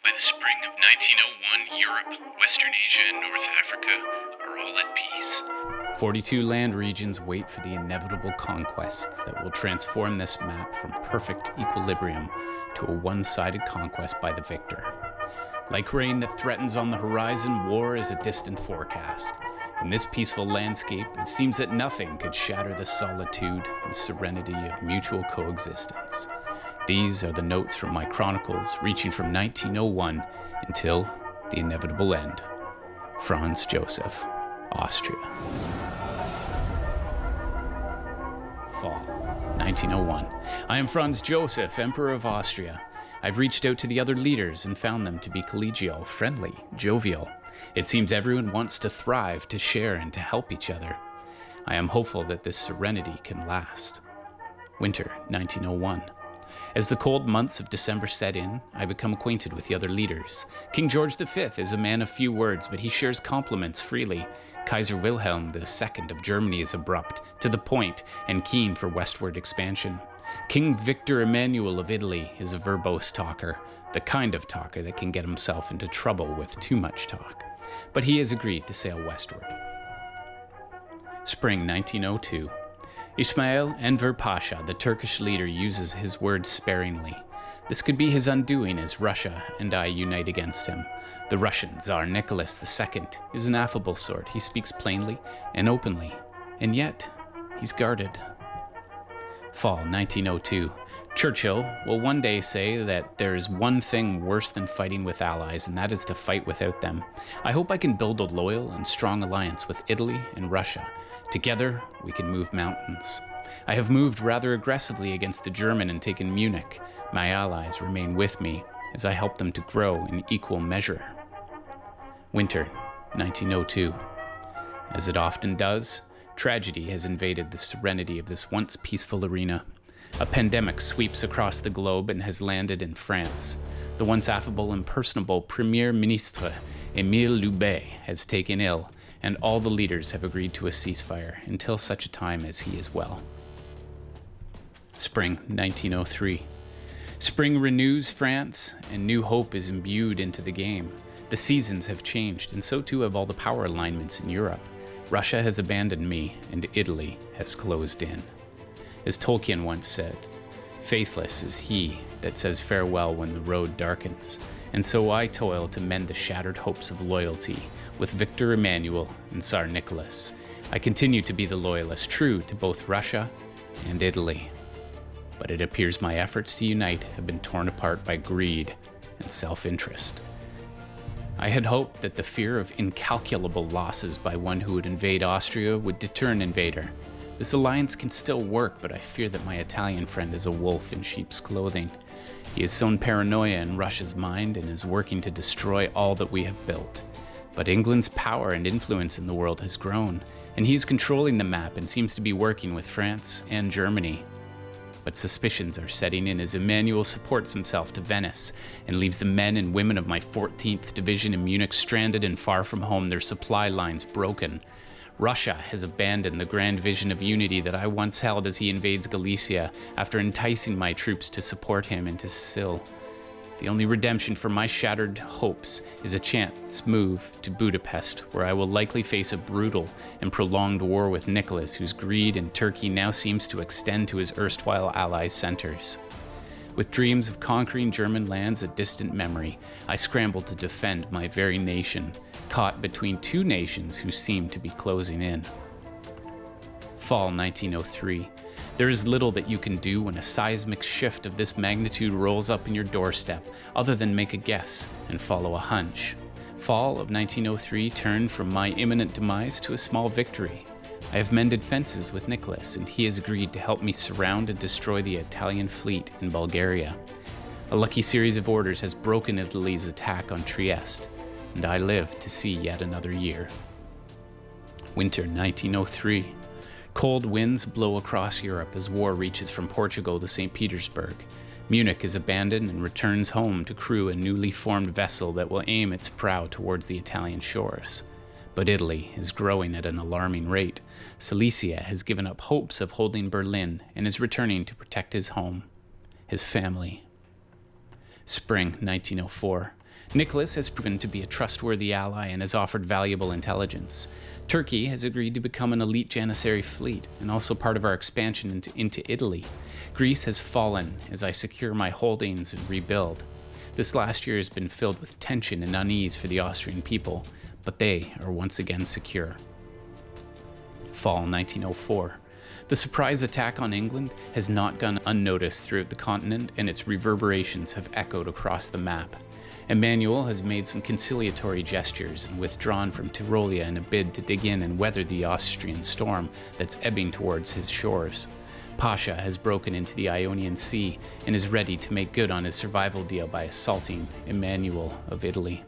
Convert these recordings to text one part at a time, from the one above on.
By the spring of 1901, Europe, Western Asia, and North Africa are all at peace. 42 land regions wait for the inevitable conquests that will transform this map from perfect equilibrium to a one-sided conquest by the victor. Like rain that threatens on the horizon, war is a distant forecast. In this peaceful landscape, it seems that nothing could shatter the solitude and serenity of mutual coexistence. These are the notes from my chronicles, reaching from 1901 until the inevitable end. Franz Joseph, Austria. Fall, 1901. I am Franz Joseph, Emperor of Austria. I've reached out to the other leaders and found them to be collegial, friendly, jovial. It seems everyone wants to thrive, to share, and to help each other. I am hopeful that this serenity can last. Winter, 1901. As the cold months of December set in, I become acquainted with the other leaders. King George V is a man of few words, but he shares compliments freely. Kaiser Wilhelm II of Germany is abrupt, to the point, and keen for westward expansion. King Victor Emmanuel of Italy is a verbose talker, the kind of talker that can get himself into trouble with too much talk. But he has agreed to sail westward. Spring 1902. Ismail Enver Pasha, the Turkish leader, uses his words sparingly. This could be his undoing as Russia and I unite against him. The Russian Tsar Nicholas II is an affable sort. He speaks plainly and openly, and yet he's guarded. Fall 1902. Churchill will one day say that there is one thing worse than fighting with allies, and that is to fight without them. I hope I can build a loyal and strong alliance with Italy and Russia. Together, we can move mountains. I have moved rather aggressively against the German and taken Munich. My allies remain with me as I help them to grow in equal measure. Winter, 1902. As it often does, tragedy has invaded the serenity of this once peaceful arena. A pandemic sweeps across the globe and has landed in France. The once affable and personable Premier Ministre, Émile Loubet, has taken ill, and all the leaders have agreed to a ceasefire until such a time as he is well. Spring 1903. Spring renews France, and new hope is imbued into the game. The seasons have changed, and so too have all the power alignments in Europe. Russia has abandoned me, and Italy has closed in. As Tolkien once said, faithless is he that says farewell when the road darkens, and so I toil to mend the shattered hopes of loyalty with Victor Emmanuel and Tsar Nicholas. I continue to be the loyalist, true to both Russia and Italy. But it appears my efforts to unite have been torn apart by greed and self-interest. I had hoped that the fear of incalculable losses by one who would invade Austria would deter an invader. This alliance can still work, but I fear that my Italian friend is a wolf in sheep's clothing. He has sown paranoia in Russia's mind and is working to destroy all that we have built. But England's power and influence in the world has grown, and he is controlling the map and seems to be working with France and Germany. But suspicions are setting in as Emmanuel supports himself to Venice and leaves the men and women of my 14th Division in Munich stranded and far from home, their supply lines broken. Russia has abandoned the grand vision of unity that I once held as he invades Galicia after enticing my troops to support him into Sicily. The only redemption for my shattered hopes is a chance move to Budapest, where I will likely face a brutal and prolonged war with Nicholas, whose greed in Turkey now seems to extend to his erstwhile allies' centers. With dreams of conquering German lands a distant memory, I scramble to defend my very nation, caught between two nations who seem to be closing in. Fall 1903. There is little that you can do when a seismic shift of this magnitude rolls up in your doorstep, other than make a guess and follow a hunch. Fall of 1903 turned from my imminent demise to a small victory. I have mended fences with Nicholas, and he has agreed to help me surround and destroy the Italian fleet in Bulgaria. A lucky series of orders has broken Italy's attack on Trieste, and I live to see yet another year. Winter 1903. Cold winds blow across Europe as war reaches from Portugal to St. Petersburg. Munich is abandoned and returns home to crew a newly formed vessel that will aim its prow towards the Italian shores. But Italy is growing at an alarming rate. Silesia has given up hopes of holding Berlin and is returning to protect his home, his family. Spring 1904. Nicholas has proven to be a trustworthy ally and has offered valuable intelligence. Turkey has agreed to become an elite Janissary fleet and also part of our expansion into Italy. Greece has fallen as I secure my holdings and rebuild. This last year has been filled with tension and unease for the Austrian people, but they are once again secure. Fall 1904. The surprise attack on England has not gone unnoticed throughout the continent, and its reverberations have echoed across the map. Emmanuel has made some conciliatory gestures and withdrawn from Tyrolia in a bid to dig in and weather the Austrian storm that's ebbing towards his shores. Pasha has broken into the Ionian Sea and is ready to make good on his survival deal by assaulting Emmanuel of Italy.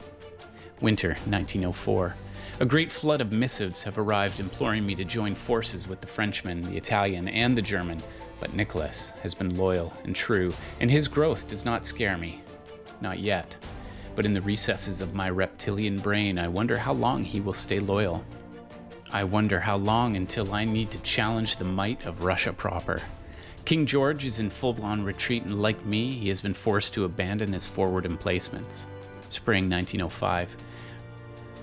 Winter 1904. A great flood of missives have arrived imploring me to join forces with the Frenchman, the Italian, and the German, but Nicholas has been loyal and true, and his growth does not scare me. Not yet. But in the recesses of my reptilian brain, I wonder how long he will stay loyal. I wonder how long until I need to challenge the might of Russia proper. King George is in full-blown retreat, and like me, he has been forced to abandon his forward emplacements. Spring 1905.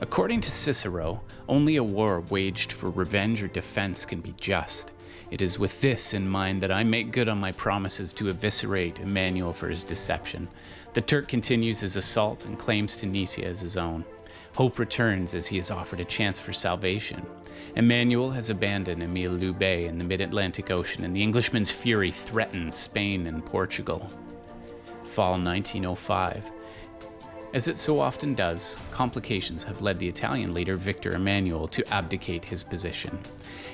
According to Cicero, only a war waged for revenge or defense can be just. It is with this in mind that I make good on my promises to eviscerate Emmanuel for his deception. The Turk continues his assault and claims Tunisia as his own. Hope returns as he is offered a chance for salvation. Emmanuel has abandoned Emile Loubet in the mid-Atlantic Ocean, and the Englishman's fury threatens Spain and Portugal. Fall 1905. As it so often does, complications have led the Italian leader Victor Emmanuel to abdicate his position.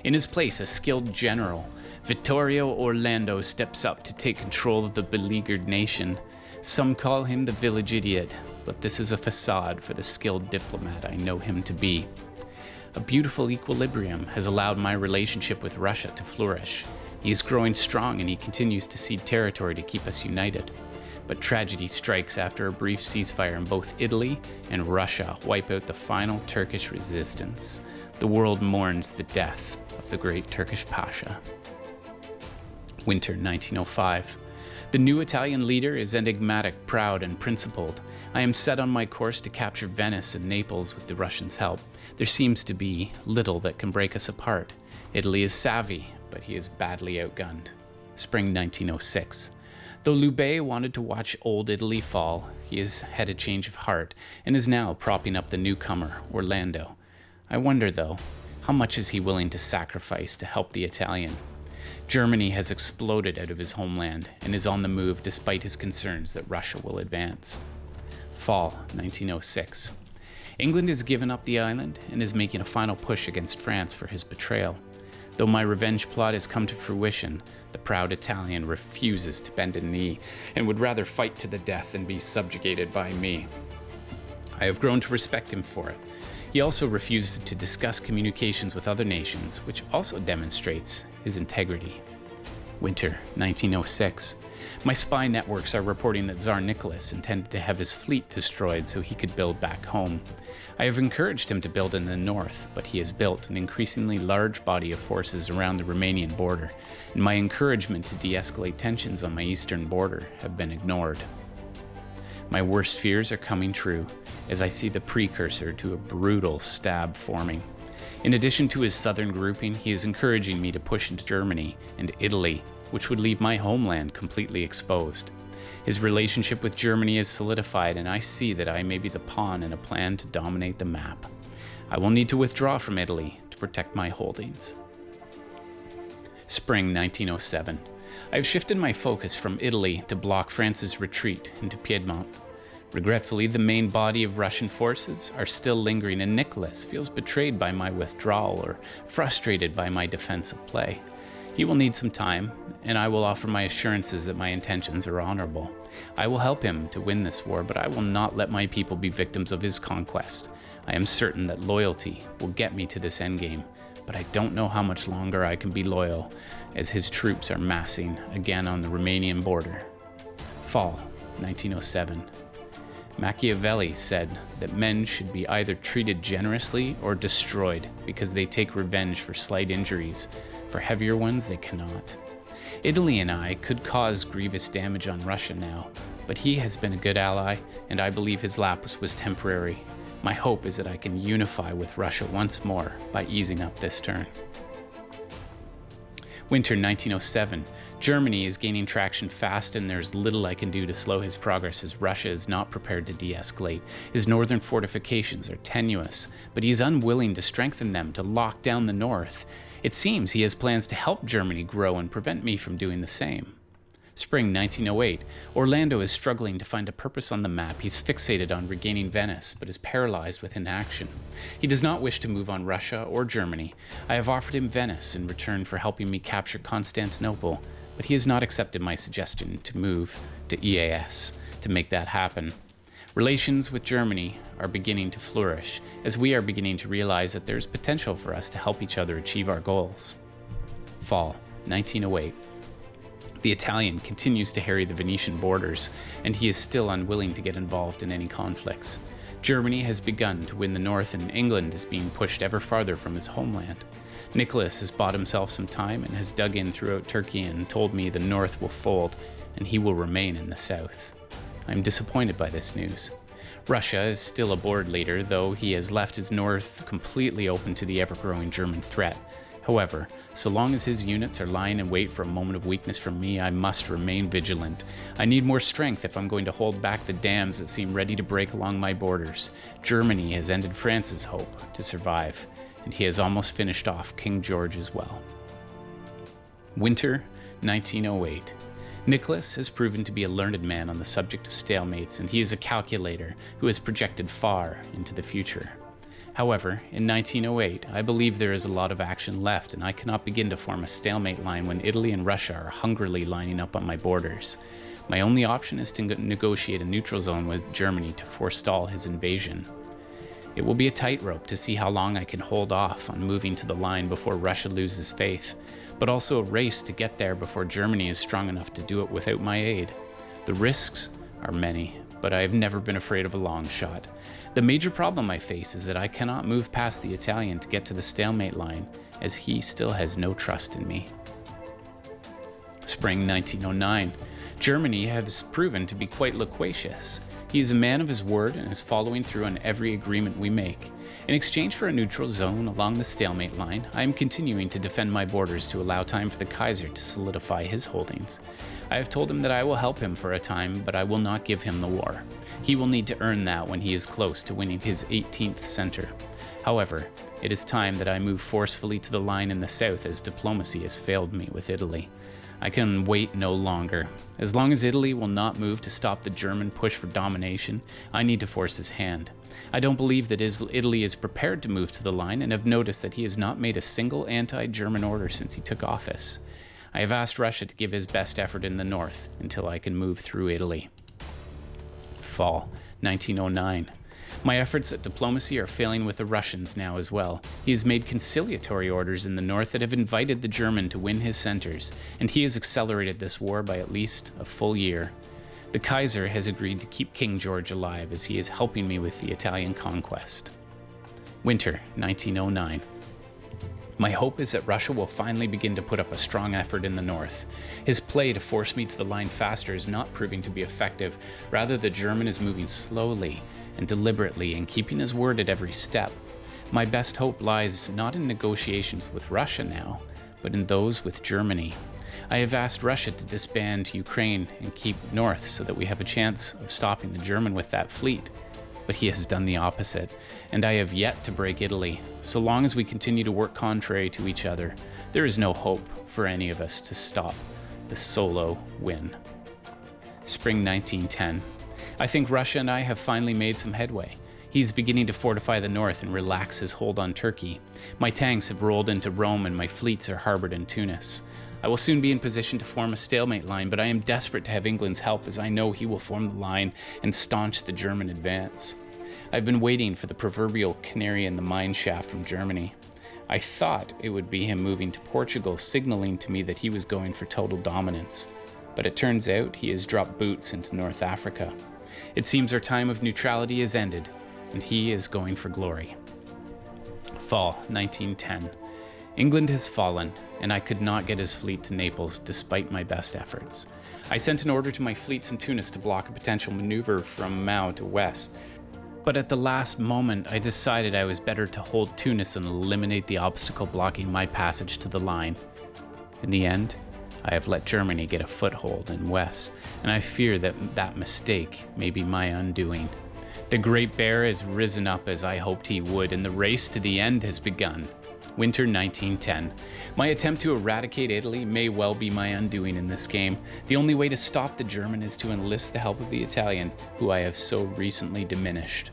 In his place, a skilled general, Vittorio Orlando, steps up to take control of the beleaguered nation. Some call him the village idiot, but this is a facade for the skilled diplomat I know him to be. A beautiful equilibrium has allowed my relationship with Russia to flourish. He is growing strong and he continues to cede territory to keep us united. But tragedy strikes after a brief ceasefire, and both Italy and Russia wipe out the final Turkish resistance. The world mourns the death of the great Turkish Pasha. Winter 1905. The new Italian leader is enigmatic, proud, and principled. I am set on my course to capture Venice and Naples with the Russians' help. There seems to be little that can break us apart. Italy is savvy, but he is badly outgunned. Spring 1906. Though Loubet wanted to watch old Italy fall, he has had a change of heart and is now propping up the newcomer, Orlando. I wonder, though, how much is he willing to sacrifice to help the Italian? Germany has exploded out of his homeland and is on the move despite his concerns that Russia will advance. Fall 1906. England has given up the island and is making a final push against France for his betrayal. Though my revenge plot has come to fruition, the proud Italian refuses to bend a knee and would rather fight to the death than be subjugated by me. I have grown to respect him for it. He also refuses to discuss communications with other nations, which also demonstrates his integrity. Winter 1906. My spy networks are reporting that Tsar Nicholas intended to have his fleet destroyed so he could build back home. I have encouraged him to build in the north, but he has built an increasingly large body of forces around the Romanian border, and my encouragement to de-escalate tensions on my eastern border have been ignored. My worst fears are coming true, as I see the precursor to a brutal stab forming. In addition to his southern grouping, he is encouraging me to push into Germany and Italy, which would leave my homeland completely exposed. His relationship with Germany is solidified, and I see that I may be the pawn in a plan to dominate the map. I will need to withdraw from Italy to protect my holdings. Spring 1907. I have shifted my focus from Italy to block France's retreat into Piedmont. Regretfully, the main body of Russian forces are still lingering, and Nicholas feels betrayed by my withdrawal or frustrated by my defensive play. He will need some time, and I will offer my assurances that my intentions are honorable. I will help him to win this war, but I will not let my people be victims of his conquest. I am certain that loyalty will get me to this endgame, but I don't know how much longer I can be loyal, as his troops are massing again on the Romanian border. Fall 1907. Machiavelli said that men should be either treated generously or destroyed because they take revenge for slight injuries. For heavier ones, they cannot. Italy and I could cause grievous damage on Russia now, But he has been a good ally, and I believe his lapse was temporary. My hope is that I can unify with Russia once more by easing up this turn. Winter 1907. Germany is gaining traction fast, and there's little I can do to slow his progress as Russia is not prepared to de-escalate. His northern fortifications are tenuous, but he is unwilling to strengthen them to lock down the north. It seems he has plans to help Germany grow and prevent me from doing the same. Spring 1908. Orlando is struggling to find a purpose on the map. He's fixated on regaining Venice, but is paralyzed with inaction. He does not wish to move on Russia or Germany. I have offered him Venice in return for helping me capture Constantinople, but he has not accepted my suggestion to move to EAS to make that happen. Relations with Germany are beginning to flourish, as we are beginning to realize that there's potential for us to help each other achieve our goals. Fall 1908. The Italian continues to harry the Venetian borders, and he is still unwilling to get involved in any conflicts. Germany has begun to win the north, and England is being pushed ever farther from his homeland. Nicholas has bought himself some time and has dug in throughout Turkey and told me the north will fold, and he will remain in the south. I am disappointed by this news. Russia is still a board leader, though he has left his north completely open to the ever-growing German threat. However, so long as his units are lying in wait for a moment of weakness from me, I must remain vigilant. I need more strength if I'm going to hold back the dams that seem ready to break along my borders. Germany has ended France's hope to survive, and he has almost finished off King George as well. Winter 1908. Nicholas has proven to be a learned man on the subject of stalemates, and he is a calculator who has projected far into the future. However, in 1908, I believe there is a lot of action left, and I cannot begin to form a stalemate line when Italy and Russia are hungrily lining up on my borders. My only option is to negotiate a neutral zone with Germany to forestall his invasion. It will be a tightrope to see how long I can hold off on moving to the line before Russia loses faith, but also a race to get there before Germany is strong enough to do it without my aid. The risks are many, but I have never been afraid of a long shot. The major problem I face is that I cannot move past the Italian to get to the stalemate line, as he still has no trust in me. Spring 1909. Germany has proven to be quite loquacious. He is a man of his word and is following through on every agreement we make. In exchange for a neutral zone along the stalemate line, I am continuing to defend my borders to allow time for the Kaiser to solidify his holdings. I have told him that I will help him for a time, but I will not give him the war. He will need to earn that when he is close to winning his 18th center. However, it is time that I move forcefully to the line in the south, as diplomacy has failed me with Italy. I can wait no longer. As long as Italy will not move to stop the German push for domination, I need to force his hand. I don't believe that Italy is prepared to move to the line, and have noticed that he has not made a single anti-German order since he took office. I have asked Russia to give his best effort in the north until I can move through Italy. Fall 1909. My efforts at diplomacy are failing with the Russians now as well. He has made conciliatory orders in the north that have invited the German to win his centers, and he has accelerated this war by at least a full year. The Kaiser has agreed to keep King George alive, as he is helping me with the Italian conquest. Winter 1909. My hope is that Russia will finally begin to put up a strong effort in the north. His play to force me to the line faster is not proving to be effective. Rather, the German is moving slowly and deliberately and keeping his word at every step. My best hope lies not in negotiations with Russia now, but in those with Germany. I have asked Russia to disband Ukraine and keep north so that we have a chance of stopping the German with that fleet. But he has done the opposite, and I have yet to break Italy. So long as we continue to work contrary to each other, there is no hope for any of us to stop the solo win. Spring 1910. I think Russia and I have finally made some headway. He's beginning to fortify the north and relax his hold on Turkey. My tanks have rolled into Rome and my fleets are harbored in Tunis. I will soon be in position to form a stalemate line, but I am desperate to have England's help, as I know he will form the line and staunch the German advance. I've been waiting for the proverbial canary in the mine shaft from Germany. I thought it would be him moving to Portugal, signaling to me that he was going for total dominance. But it turns out he has dropped boots into North Africa. It seems our time of neutrality has ended, and he is going for glory. Fall 1910. England has fallen, and I could not get his fleet to Naples despite my best efforts. I sent an order to my fleets in Tunis to block a potential maneuver from Mao to west. But at the last moment, I decided I was better to hold Tunis and eliminate the obstacle blocking my passage to the line. In the end, I have let Germany get a foothold in west, and I fear that mistake may be my undoing. The Great Bear has risen up as I hoped he would, and the race to the end has begun. Winter 1910. My attempt to eradicate Italy may well be my undoing in this game. The only way to stop the German is to enlist the help of the Italian, who I have so recently diminished.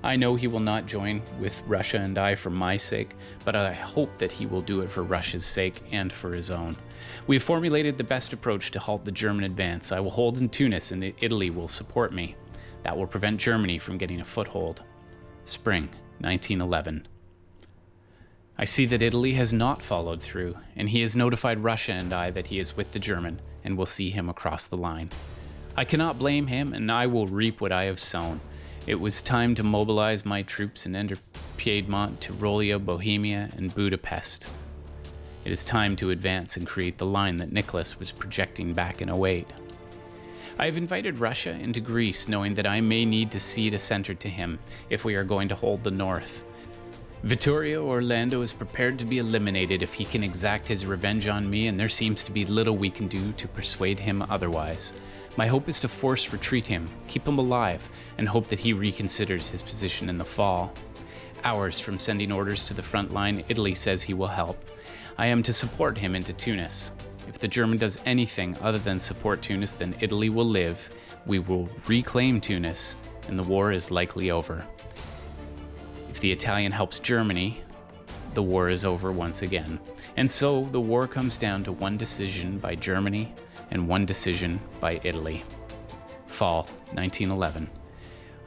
I know he will not join with Russia and I for my sake, but I hope that he will do it for Russia's sake and for his own. We have formulated the best approach to halt the German advance. I will hold in Tunis and Italy will support me. That will prevent Germany from getting a foothold. Spring 1911. I see that Italy has not followed through, and he has notified Russia and I that he is with the German and will see him across the line. I cannot blame him, and I will reap what I have sown. It was time to mobilize my troops and enter Piedmont, Tyrolia, Bohemia, and Budapest. It is time to advance and create the line that Nicholas was projecting back in 08. I have invited Russia into Greece, knowing that I may need to cede a center to him if we are going to hold the north. Vittorio Orlando is prepared to be eliminated if he can exact his revenge on me, and there seems to be little we can do to persuade him otherwise. My hope is to force retreat him, keep him alive, and hope that he reconsiders his position in the fall. Hours from sending orders to the front line, Italy says he will help. I am to support him into Tunis. If the German does anything other than support Tunis, then Italy will live, we will reclaim Tunis, and the war is likely over. If the Italian helps Germany, the war is over once again. And so the war comes down to one decision by Germany and one decision by Italy. Fall 1911.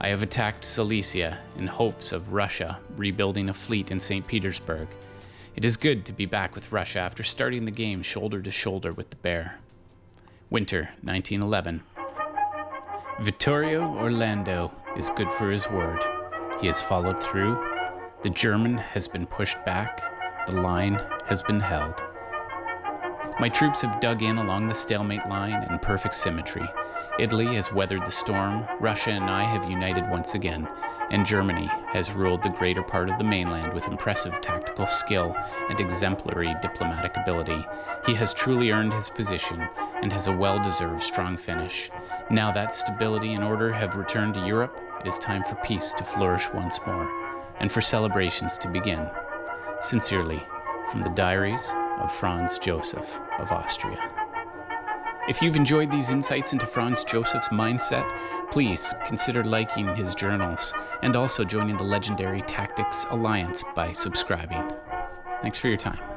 I have attacked Silesia in hopes of Russia rebuilding a fleet in St. Petersburg. It is good to be back with Russia after starting the game shoulder to shoulder with the Bear. Winter 1911. Vittorio Orlando is good for his word. He has followed through. The German has been pushed back. The line has been held. My troops have dug in along the stalemate line in perfect symmetry. Italy has weathered the storm. Russia and I have united once again. And Germany has ruled the greater part of the mainland with impressive tactical skill and exemplary diplomatic ability. He has truly earned his position and has a well-deserved strong finish. Now that stability and order have returned to Europe, it is time for peace to flourish once more, and for celebrations to begin. Sincerely, from the diaries of Franz Joseph of Austria. If you've enjoyed these insights into Franz Joseph's mindset, please consider liking his journals and also joining the legendary Tactics Alliance by subscribing. Thanks for your time.